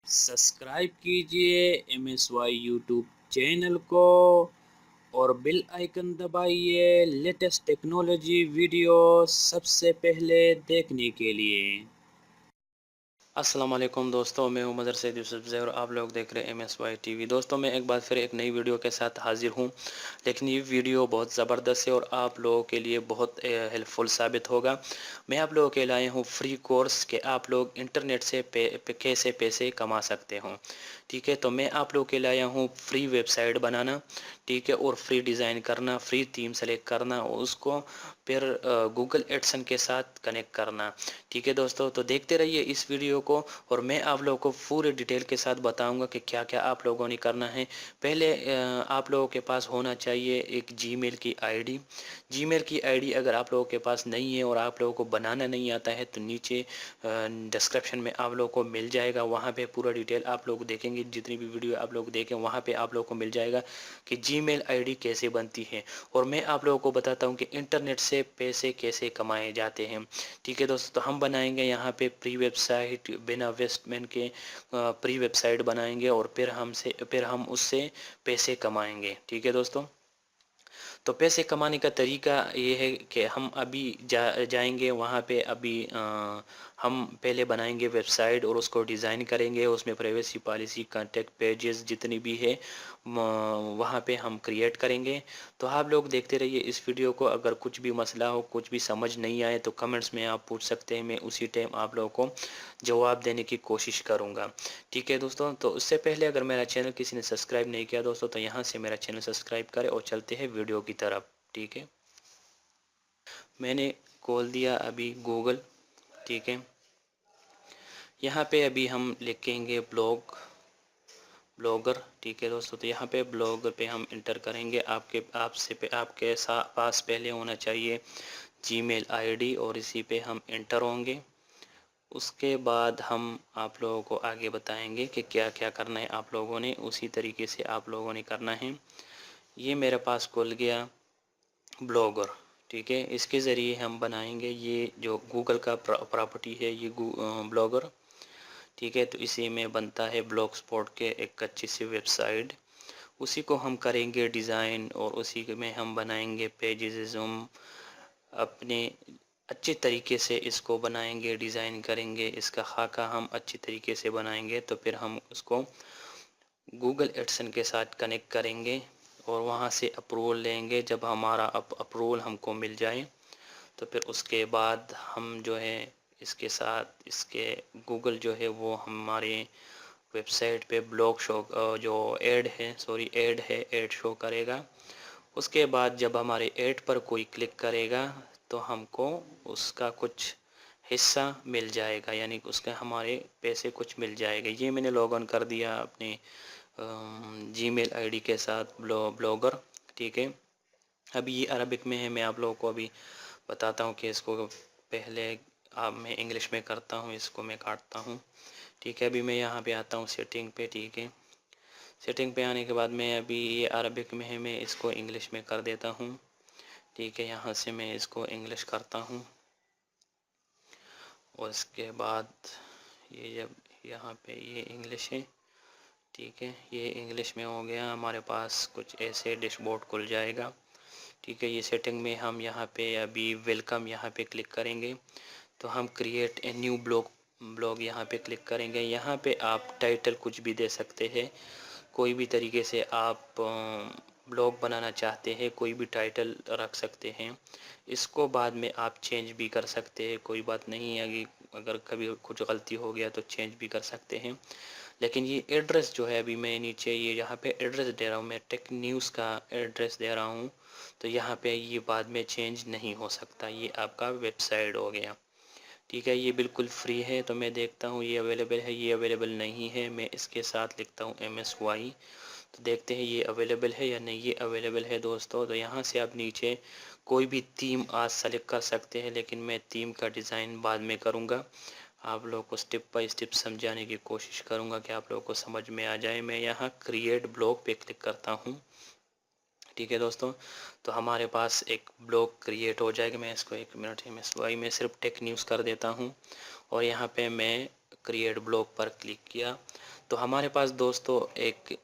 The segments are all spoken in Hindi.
सब्सक्राइब कीजिए MSY यूट्यूब चैनल को और बेल आइकन दबाइए लेटेस्ट टेक्नोलॉजी वीडियो सबसे पहले देखने के लिए। अस्सलाम वालेकुम दोस्तों, मैं हूं मदर सैद यूसुफ ज़ैर और आप लोग देख रहे हैं MSY टीवी। दोस्तों, मैं एक बार फिर एक नई वीडियो के साथ हाजिर हूं, लेकिन ये वीडियो बहुत ज़बरदस्त है और आप लोगों के लिए बहुत हेल्पफुल साबित होगा। मैं आप लोगों के लाए हूं फ्री कोर्स कि आप लोग इंटरनेट से कैसे पैसे कमा सकते हो। ठीक है, तो मैं आप लोगों के लाया हूँ फ्री वेबसाइट बनाना, ठीक है, और फ्री डिज़ाइन करना, फ्री थीम सेलेक्ट करना और उसको फिर गूगल एडसन के साथ कनेक्ट करना। ठीक है दोस्तों, तो देखते रहिए इस वीडियो को और मैं आप लोगों को पूरे डिटेल के साथ बताऊंगा कि क्या क्या आप लोगों ने करना है। पहले आप लोगों के पास होना चाहिए एक जीमेल की आईडी। जीमेल की आईडी अगर आप लोगों के पास नहीं है और आप लोगों को बनाना नहीं आता है तो नीचे डिस्क्रिप्शन में आप लोगों को मिल जाएगा, वहाँ पे पूरा डिटेल आप लोग देखेंगे, जितनी भी वीडियो आप लोग देखें वहाँ पे आप लोगों को मिल जाएगा कि जीमेल आईडी कैसे बनती है। और मैं आप लोगों को बताता हूँ कि इंटरनेट से पैसे कैसे कमाए जाते हैं। ठीक है दोस्तों, तो हम बनाएंगे यहाँ पे प्री वेबसाइट बिना इन्वेस्टमेंट के, प्री वेबसाइट बनाएंगे और फिर हम उससे पैसे कमाएंगे। ठीक है दोस्तों, तो पैसे कमाने का तरीका ये है कि हम अभी जाएंगे वहाँ पे। अभी हम पहले बनाएंगे वेबसाइट और उसको डिज़ाइन करेंगे, उसमें प्राइवेसी पॉलिसी, कांटेक्ट पेजेस जितनी भी है वहाँ पे हम क्रिएट करेंगे। तो आप लोग देखते रहिए इस वीडियो को। अगर कुछ भी मसला हो, कुछ भी समझ नहीं आए तो कमेंट्स में आप पूछ सकते हैं, मैं उसी टाइम आप लोगों को जवाब देने की कोशिश करूँगा। ठीक है दोस्तों, तो उससे पहले अगर मेरा चैनल किसी ने सब्सक्राइब नहीं किया दोस्तों तो यहाँ से मेरा चैनल सब्सक्राइब करें और चलते हैं वीडियो की तरफ। ठीक है, मैंने खोल दिया अभी गूगल। ठीक है, यहाँ पे अभी हम लिखेंगे ब्लॉगर। ठीक है दोस्तों, तो यहाँ पे ब्लॉगर पे हम इंटर करेंगे। आपके पास पहले होना चाहिए जीमेल आईडी और इसी पे हम इंटर होंगे। उसके बाद हम आप लोगों को आगे बताएंगे कि क्या क्या करना है। आप लोगों ने उसी तरीके से आप लोगों ने करना है। ये मेरे पास खुल गया ब्लॉगर। ठीक है, इसके ज़रिए हम बनाएंगे ये जो गूगल का प्रॉपर्टी है ये ब्लॉगर। ठीक है, तो इसी में बनता है ब्लॉग स्पॉट के एक अच्छी सी वेबसाइट। उसी को हम करेंगे डिज़ाइन और उसी में हम बनाएंगे पेजेस। हम अपने अच्छे तरीके से इसको बनाएंगे, डिज़ाइन करेंगे, इसका खाका हम अच्छी तरीके से बनाएंगे। तो फिर हम उसको गूगल एडसन के साथ कनेक्ट करेंगे और वहाँ से अप्रूवल लेंगे। जब हमारा अप्रूवल हमको मिल जाए तो फिर उसके बाद हम जो है इसके साथ इसके गूगल जो है वो हमारे वेबसाइट पे ब्लॉग शो जो ऐड है ऐड शो करेगा। उसके बाद जब हमारे ऐड पर कोई क्लिक करेगा तो हमको उसका कुछ हिस्सा मिल जाएगा, यानी कि उसका हमारे पैसे कुछ मिल जाएगा। ये मैंने लॉग ऑन कर दिया अपने जीमेल आईडी के साथ ब्लॉगर। ठीक है, अभी ये अरबिक में है। मैं आप लोगों को अभी बताता हूँ कि इसको पहले अब मैं इंग्लिश में करता हूँ, इसको मैं काटता हूँ। ठीक है, अभी मैं यहाँ पे आता हूँ सेटिंग पे। ठीक है, सेटिंग पे आने के बाद मैं अभी ये अरबिक में है, मैं इसको इंग्लिश में कर देता हूँ। ठीक है, यहाँ से मैं इसको इंग्लिश करता हूँ और इसके बाद ये जब यहाँ पे ये इंग्लिश है। ठीक है, ये इंग्लिश में हो गया। हमारे पास कुछ ऐसे डैशबोर्ड खुल जाएगा। ठीक है, ये सेटिंग में हम यहाँ पे अभी वेलकम यहाँ पे क्लिक करेंगे तो हम क्रिएट ए न्यू ब्लॉग यहाँ पे क्लिक करेंगे। यहाँ पे आप टाइटल कुछ भी दे सकते हैं, कोई भी तरीके से आप ब्लॉग बनाना चाहते हैं कोई भी टाइटल रख सकते हैं। इसको बाद में आप चेंज भी कर सकते हैं, कोई बात नहीं है। अगर कभी कुछ गलती हो गया तो चेंज भी कर सकते हैं। लेकिन ये एड्रेस जो है अभी मैं नीचे ये यहाँ पे एड्रेस दे रहा हूँ, मैं टेक न्यूज़ का एड्रेस दे रहा हूँ। तो यहाँ पे ये बाद में चेंज नहीं हो सकता। ये आपका वेबसाइट हो गया। ठीक है, ये बिल्कुल फ्री है। तो मैं देखता हूँ ये अवेलेबल है, ये अवेलेबल नहीं है। मैं इसके साथ लिखता हूँ MSY, तो देखते हैं ये अवेलेबल है या नहीं। ये अवेलेबल है दोस्तों। तो यहाँ से आप नीचे कोई भी थीम आज सेलेक्ट कर सकते हैं, लेकिन मैं थीम का डिज़ाइन बाद में करूँगा। आप लोगों को स्टेप बाय स्टेप समझाने की कोशिश करूँगा कि आप लोगों को समझ में आ जाए। मैं यहाँ क्रिएट ब्लॉग पे क्लिक करता हूँ। ठीक है दोस्तों, तो हमारे पास एक ब्लॉग क्रिएट हो जाएगा। मैं इसको 1 मिनट में सिर्फ टेक न्यूज़ कर देता हूँ और यहाँ पे मैं क्रिएट ब्लॉग पर क्लिक किया तो हमारे पास दोस्तों एक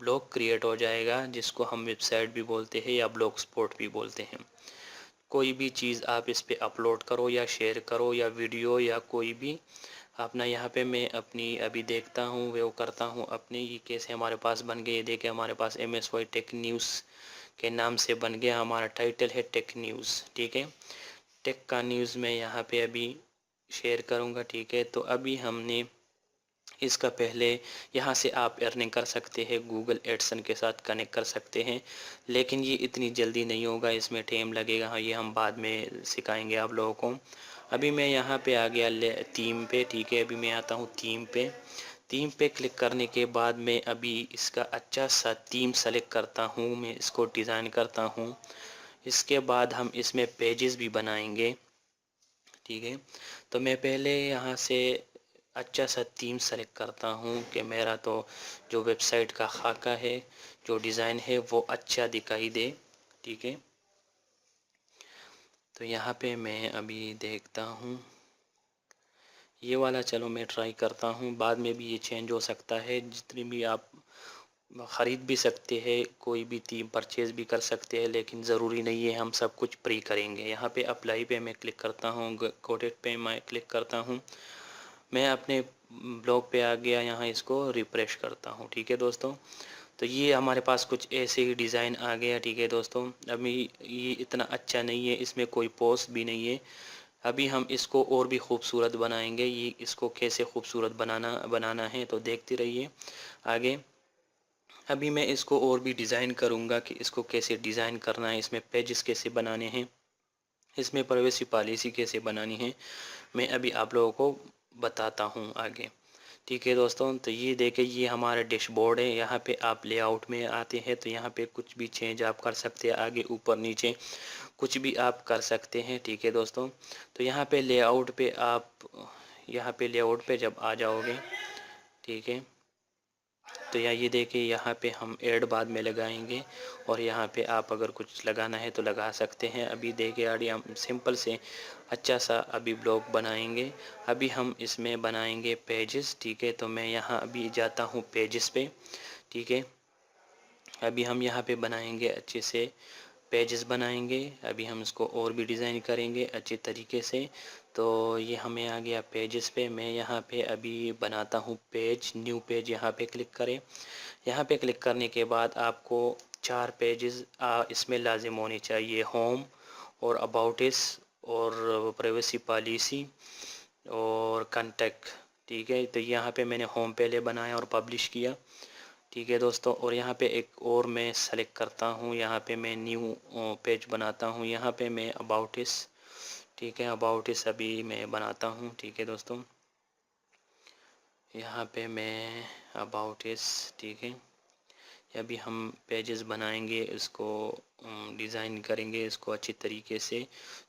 ब्लॉग क्रिएट हो जाएगा, जिसको हम वेबसाइट भी बोलते हैं या ब्लॉग स्पॉट भी बोलते हैं। कोई भी चीज़ आप इस पे अपलोड करो या शेयर करो या वीडियो या कोई भी अपना, यहाँ पे मैं अपनी अभी देखता हूँ वो करता हूँ अपनी, ये कैसे हमारे पास बन गए। ये देखिए हमारे पास MSY टेक न्यूज़ के नाम से बन गया, हमारा टाइटल है टेक न्यूज़, ठीक है। टेक का न्यूज़ मैं यहाँ पे अभी शेयर करूँगा, ठीक है। तो अभी हमने इसका पहले यहाँ से आप अर्निंग कर सकते हैं, गूगल एडसन के साथ कनेक्ट कर सकते हैं, लेकिन ये इतनी जल्दी नहीं होगा, इसमें टाइम लगेगा। हाँ, ये हम बाद में सिखाएंगे आप लोगों को। अभी मैं यहाँ पे आ गया थीम पे, ठीक है। अभी मैं आता हूँ थीम पे क्लिक करने के बाद मैं अभी इसका अच्छा सा थीम सेलेक्ट करता हूँ, मैं इसको डिज़ाइन करता हूँ। इसके बाद हम इसमें पेजेस भी बनाएंगे, ठीक है। तो मैं पहले यहाँ से अच्छा सा थीम सेलेक्ट करता हूँ कि मेरा तो जो वेबसाइट का खाका है, जो डिज़ाइन है वो अच्छा दिखाई दे, ठीक है। तो यहाँ पे मैं अभी देखता हूँ ये वाला, चलो मैं ट्राई करता हूँ। बाद में भी ये चेंज हो सकता है, जितनी भी आप ख़रीद भी सकते हैं, कोई भी थीम परचेज़ भी कर सकते हैं, लेकिन ज़रूरी नहीं है हम सब कुछ प्री करेंगे। यहाँ पे अप्लाई पे मैं क्लिक करता हूँ, कोडेड पे मैं क्लिक करता हूँ, मैं अपने ब्लॉग पे आ गया, यहाँ इसको रिफ्रेश करता हूँ, ठीक है दोस्तों। तो ये हमारे पास कुछ ऐसे ही डिज़ाइन आ गया, ठीक है दोस्तों। अभी ये इतना अच्छा नहीं है, इसमें कोई पोस्ट भी नहीं है। अभी हम इसको और भी खूबसूरत बनाएंगे। ये इसको कैसे खूबसूरत बनाना है तो देखते रहिए आगे। अभी मैं इसको और भी डिज़ाइन करूँगा कि इसको कैसे डिज़ाइन करना है, इसमें पेजेस कैसे बनाने हैं, इसमें प्राइवेसी पॉलिसी कैसे बनानी है, मैं अभी आप लोगों को बताता हूँ आगे, ठीक है दोस्तों। तो ये देखिए ये हमारा डैशबोर्ड है। यहाँ पे आप लेआउट में आते हैं तो यहाँ पे कुछ भी चेंज आप कर सकते हैं, आगे ऊपर नीचे कुछ भी आप कर सकते हैं, ठीक है दोस्तों। तो यहाँ पे लेआउट पे आप यहाँ पे लेआउट पे जब आ जाओगे, ठीक है, तो ये देखिए यहाँ पे हम ऐड बाद में लगाएंगे, और यहाँ पे आप अगर कुछ लगाना है तो लगा सकते हैं। अभी देखिए आगे हम सिंपल से अच्छा सा अभी ब्लॉग बनाएंगे। अभी हम इसमें बनाएंगे पेजेस, ठीक है। तो मैं यहाँ अभी जाता हूँ पेजेस पे, ठीक है। अभी हम यहाँ पे बनाएंगे अच्छे से पेजेस बनाएंगे। अभी हम इसको और भी डिज़ाइन करेंगे अच्छे तरीके से। तो ये हमें आ गया पेजेस पे। मैं यहाँ पे अभी बनाता हूँ पेज, न्यू पेज, यहाँ पे क्लिक करें। यहाँ पे क्लिक करने के बाद आपको 4 पेजेस इसमें लाजिम होने चाहिए, होम और अबाउट इस और प्राइवेसी पॉलिसी और कंटेक्ट, ठीक है। तो यहाँ पे मैंने होम पहले बनाया और पब्लिश किया, ठीक है दोस्तों। और यहाँ पे एक और मैं सेलेक्ट करता हूँ, यहाँ पे मैं न्यू पेज बनाता हूँ, यहाँ पे मैं अबाउट इस, ठीक है, अबाउट इस अभी मैं बनाता हूँ, ठीक है दोस्तों। यहाँ पे मैं अबाउट इस, ठीक है। अभी हम पेजेस बनाएंगे, इसको डिज़ाइन करेंगे इसको अच्छी तरीके से,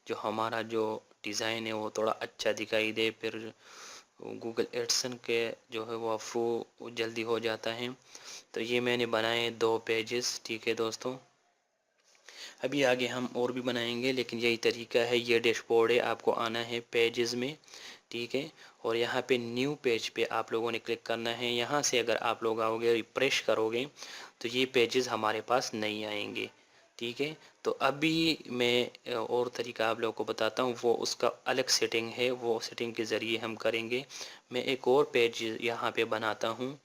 जो हमारा जो डिज़ाइन है वो थोड़ा अच्छा दिखाई दे, फिर गूगल एडसन के जो है वो अप्रूव जल्दी हो जाता है। तो ये मैंने बनाए 2 पेजेस, ठीक है दोस्तों। अभी आगे हम और भी बनाएंगे, लेकिन यही तरीका है। ये डैशबोर्ड है, आपको आना है पेजेस में, ठीक है। और यहाँ पे न्यू पेज पे आप लोगों ने क्लिक करना है। यहाँ से अगर आप लोग आओगे रिफ्रेश करोगे तो ये पेजेस हमारे पास नहीं आएंगे, ठीक है। तो अभी मैं और तरीका आप लोगों को बताता हूँ, वो उसका अलग सेटिंग है, वो सेटिंग के ज़रिए हम करेंगे। मैं एक और पेज यहाँ पे बनाता हूँ,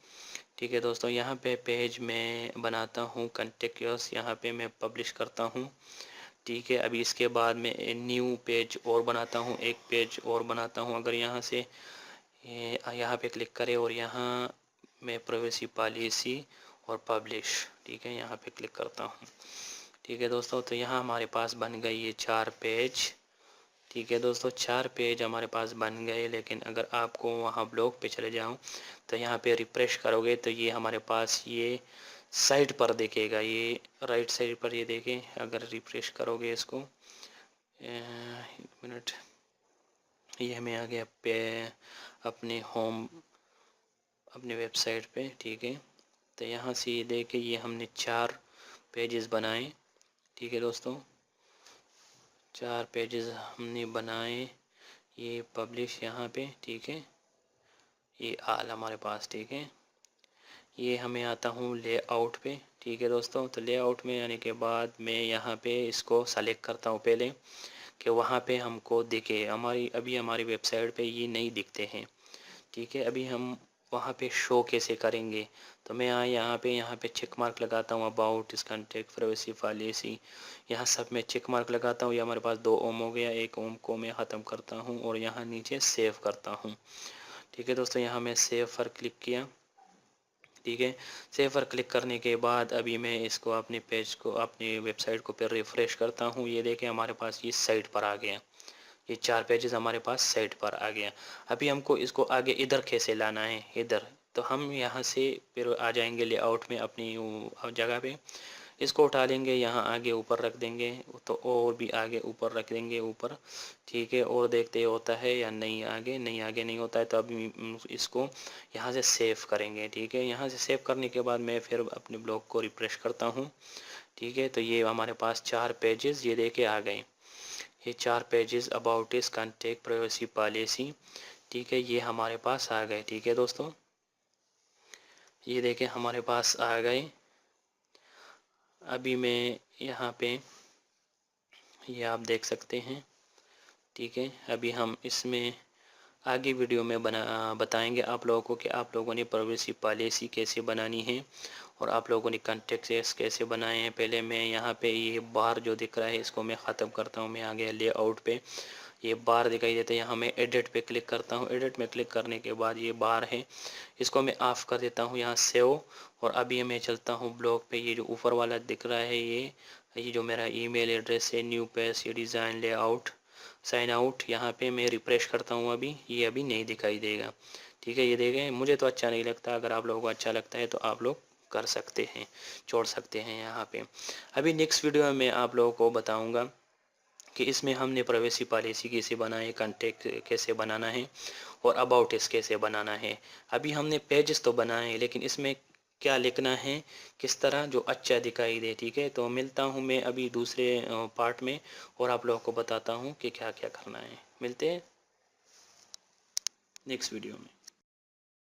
ठीक है दोस्तों। यहाँ पे पेज मैं बनाता हूँ कंटेक्ट, यहाँ पे मैं पब्लिश करता हूँ, ठीक है। अभी इसके बाद मैं न्यू पेज और बनाता हूँ, एक पेज और बनाता हूँ। अगर यहाँ से यहाँ पे क्लिक करें और यहाँ मैं प्राइवेसी पॉलिसी और पब्लिश, ठीक है, यहाँ पे क्लिक करता हूँ, ठीक है दोस्तों। तो यहाँ हमारे पास बन गई ये 4 पेज, ठीक है दोस्तों। 4 पेज हमारे पास बन गए। लेकिन अगर आपको वहाँ ब्लॉग पे चले जाऊँ तो यहाँ पे रिफ्रेश करोगे तो ये हमारे पास ये साइड पर दिखेगा, ये राइट साइड पर, ये देखें। अगर रिफ्रेश करोगे इसको, एक मिनट, ये हमें आ गया पे अपने होम, अपने वेबसाइट पे, ठीक है। तो यहाँ से ये देखे ये हमने 4 पेजेस बनाए, ठीक है दोस्तों। 4 पेजेस हमने बनाए, ये पब्लिश यहाँ पे, ठीक है। ये आल हमारे पास, ठीक है। ये हमें आता हूँ लेआउट पे, ठीक है दोस्तों। तो लेआउट में आने के बाद मैं यहाँ पे इसको सेलेक्ट करता हूँ पहले, कि वहाँ पे हमको दिखे। हमारी वेबसाइट पे ये नहीं दिखते हैं, ठीक है। अभी हम वहाँ पे शो कैसे करेंगे, तो मैं यहाँ पे चेक मार्क लगाता हूँ, अबाउट, इस कॉन्टेक्ट, प्राइवेसी पॉलिसी, यहाँ सब में चेक मार्क लगाता हूँ। ये हमारे पास 2 ओम हो गया, 1 ओम को मैं ख़त्म करता हूँ और यहाँ नीचे सेव करता हूँ, ठीक है दोस्तों। यहाँ मैं सेव पर क्लिक किया, ठीक है। सेव पर क्लिक करने के बाद अभी मैं इसको अपने पेज को, अपनी वेबसाइट को फिर रिफ़्रेश करता हूँ। ये देखें हमारे पास ये साइट पर आ गया, ये 4 पेजेस हमारे पास साइट पर आ गया। अभी हमको इसको आगे इधर कैसे लाना है, इधर, तो हम यहाँ से फिर आ जाएंगे लेआउट में अपनी जगह पे, इसको उठा लेंगे, यहाँ आगे ऊपर रख देंगे, तो और भी आगे ऊपर रख देंगे ऊपर, ठीक है। और देखते होता है या नहीं, आगे नहीं होता है, तो अभी इसको यहाँ से सेव करेंगे, ठीक है। यहाँ से सेव करने के बाद मैं फिर अपने ब्लॉग को रिफ्रेश करता हूँ, ठीक है। तो ये हमारे पास 4 पेजेस ये देके आ गए, ये 4 पेजेस, अबाउट इस, कॉन्टेक्ट, प्राइवेसी पॉलिसी, ठीक है, ये हमारे पास आ गए, ठीक है दोस्तों। ये देखें हमारे पास आ गए। अभी मैं यहाँ पे, ये आप देख सकते हैं, ठीक है। अभी हम इसमें आगे वीडियो में बताएंगे आप लोगों को कि आप लोगों ने प्राइवेसी पॉलिसी कैसे बनानी है और आप लोगों ने कॉन्टेक्ट कैसे बनाए हैं। पहले मैं यहाँ पे ये बार जो दिख रहा है इसको मैं ख़त्म करता हूँ। मैं आ गया लेआउट पे, ये बार दिखाई देता है, यहाँ मैं एडिट पे क्लिक करता हूँ। एडिट में क्लिक करने के बाद ये बार है, इसको मैं ऑफ़ कर देता हूँ, यहाँ सेव। और अभी मैं चलता हूँ ब्लॉग पे, ये जो ऊपर वाला दिख रहा है, ये जो मेरा ईमेल एड्रेस है, न्यू पेज, ये डिज़ाइन, लेआउट, साइन आउट, यहाँ पे मैं रिफ्रेश करता हूँ। अभी ये अभी नहीं दिखाई देगा, ठीक है। ये देखें, मुझे तो अच्छा नहीं लगता, अगर आप लोगों को अच्छा लगता है तो आप लोग कर सकते हैं, छोड़ सकते हैं यहाँ पे। अभी नेक्स्ट वीडियो में मैं आप लोगों को बताऊँगा कि इसमें हमने प्राइवेसी पॉलिसी कैसे बनाए, कॉन्टेक्ट कैसे बनाना है और अबाउट इस कैसे बनाना है। अभी हमने पेजेस तो बनाए हैं, लेकिन इसमें क्या लिखना है, किस तरह जो अच्छा दिखाई दे, ठीक है। तो मिलता हूँ मैं अभी दूसरे पार्ट में और आप लोगों को बताता हूँ कि क्या क्या करना है। मिलते हैं नेक्स्ट वीडियो में।